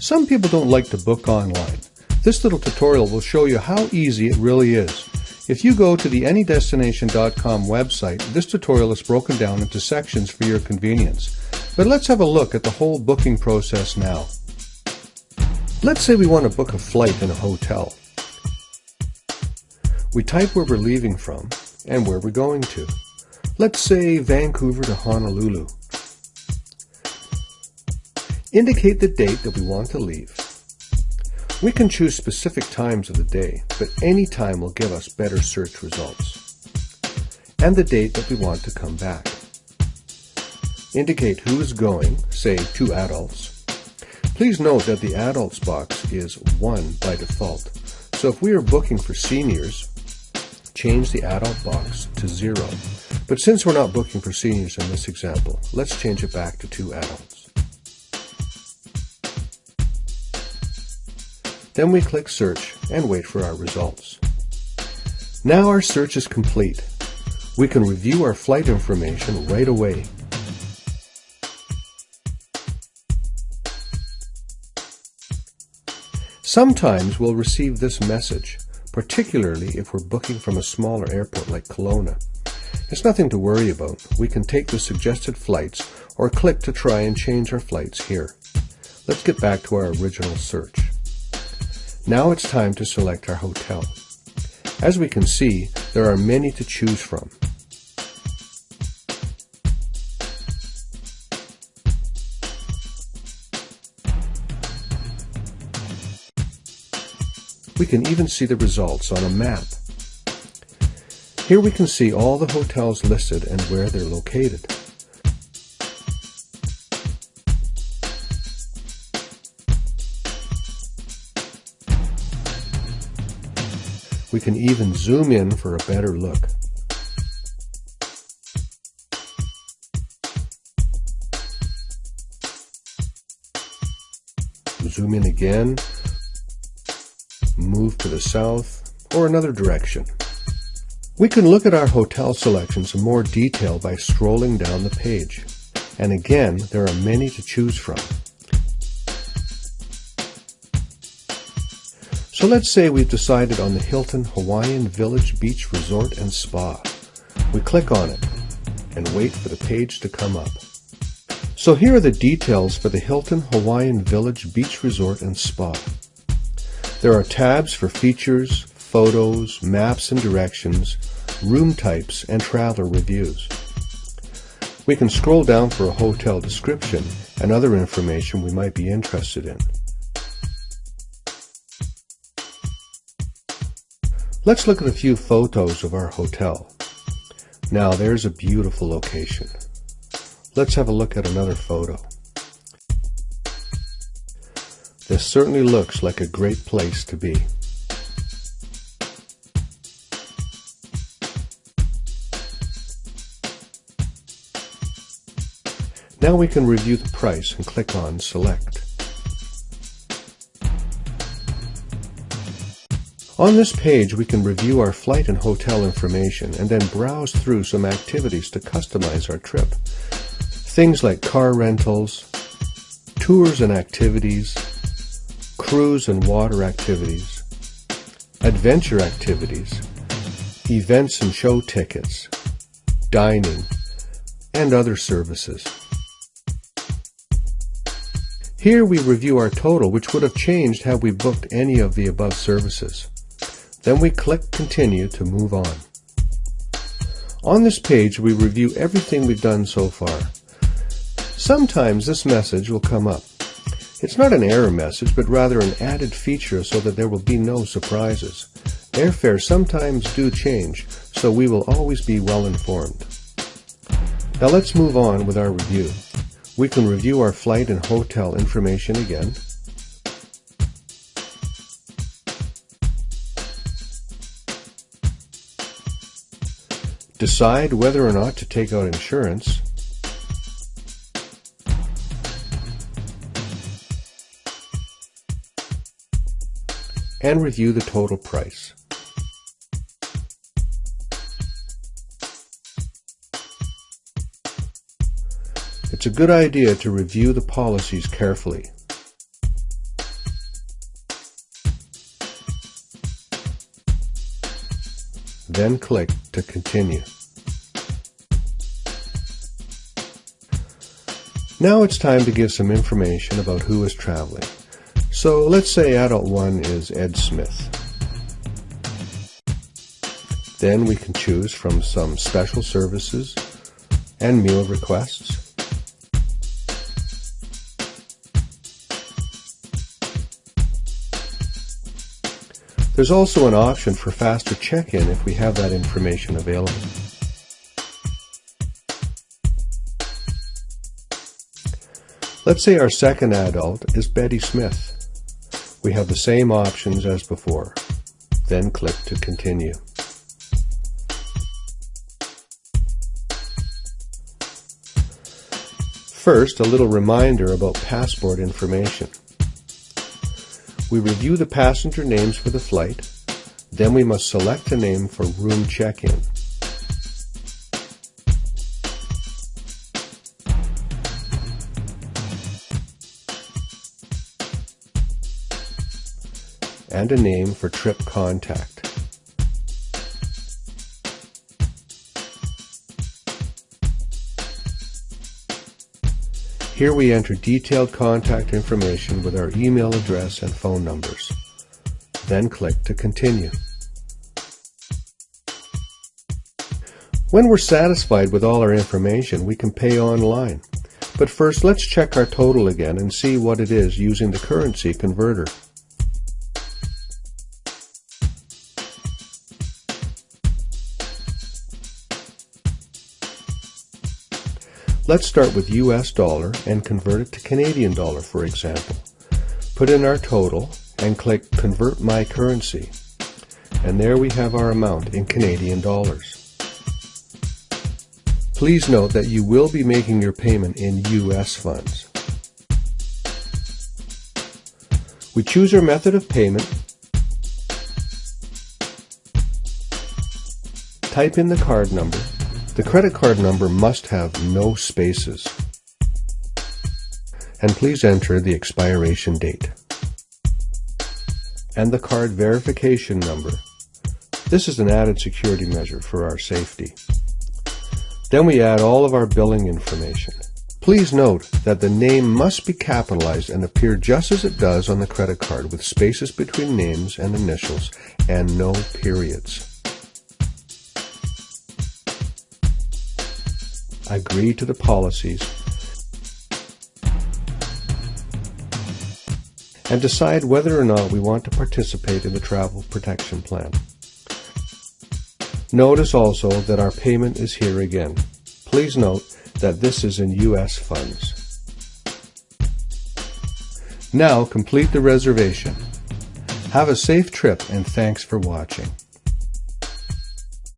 Some people don't like to book online. This little tutorial will show you how easy it really is. If you go to the AnyDestination.com website, this tutorial is broken down into sections for your convenience. But let's have a look at the whole booking process now. Let's say we want to book a flight in a hotel. We type where we're leaving from and where we're going to. Let's say Vancouver to Honolulu. Indicate the date that we want to leave. We can choose specific times of the day, but any time will give us better search results. And the date that we want to come back. Indicate who is going, say 2 adults. Please note that the adults box is 1 by default. So if we are booking for seniors, change the adult box to 0. But since we're not booking for seniors in this example, let's change it back to 2 adults. Then we click search and wait for our results. Now our search is complete. We can review our flight information right away. Sometimes we'll receive this message, particularly if we're booking from a smaller airport like Kelowna. It's nothing to worry about. We can take the suggested flights or click to try and change our flights here. Let's get back to our original search. Now it's time to select our hotel. As we can see, there are many to choose from. We can even see the results on a map. Here we can see all the hotels listed and where they're located. We can even zoom in for a better look. Zoom in again, move to the south or another direction. We can look at our hotel selections in more detail by scrolling down the page. And again, there are many to choose from. So let's say we've decided on the Hilton Hawaiian Village Beach Resort and Spa. We click on it and wait for the page to come up. So here are the details for the Hilton Hawaiian Village Beach Resort and Spa. There are tabs for features, photos, maps and directions, room types, and traveler reviews. We can scroll down for a hotel description and other information we might be interested in. Let's look at a few photos of our hotel. Now there's a beautiful location. Let's have a look at another photo. This certainly looks like a great place to be. Now we can review the price and click on Select. On this page, we can review our flight and hotel information and then browse through some activities to customize our trip. Things like car rentals, tours and activities, cruise and water activities, adventure activities, events and show tickets, dining, and other services. Here we review our total, which would have changed had we booked any of the above services. Then we click Continue to move on. On this page, we review everything we've done so far. Sometimes this message will come up. It's not an error message, but rather an added feature so that there will be no surprises. Airfares sometimes do change, so we will always be well informed. Now let's move on with our review. We can review our flight and hotel information again. Decide whether or not to take out insurance. And review the total price. It's a good idea to review the policies carefully. then click to continue. Now it's time to give some information about who is traveling. So let's say adult 1 is Ed Smith. Then we can choose from some special services and meal requests. There's also an option for faster check-in if we have that information available. Let's say our second adult is Betty Smith. We have the same options as before. Then click to continue. First, a little reminder about passport information. We review the passenger names for the flight, then we must select a name for room check-in. And a name for trip contact. Here we enter detailed contact information with our email address and phone numbers. Then click to continue. When we're satisfied with all our information, we can pay online. But first, let's check our total again and see what it is using the currency converter. Let's start with US dollar and convert it to Canadian dollar, for example. Put in our total and click Convert My Currency. And there we have our amount in Canadian dollars. Please note that you will be making your payment in US funds. We choose our method of payment, type in the card number. The credit card number must have no spaces. And please enter the expiration date. And the card verification number. This is an added security measure for our safety. Then we add all of our billing information. Please note that the name must be capitalized and appear just as it does on the credit card, with spaces between names and initials and no periods. Agree to the policies, and decide whether or not we want to participate in the travel protection plan. Notice also that our payment is here again. Please note that this is in US funds. Now complete the reservation. Have a safe trip and thanks for watching.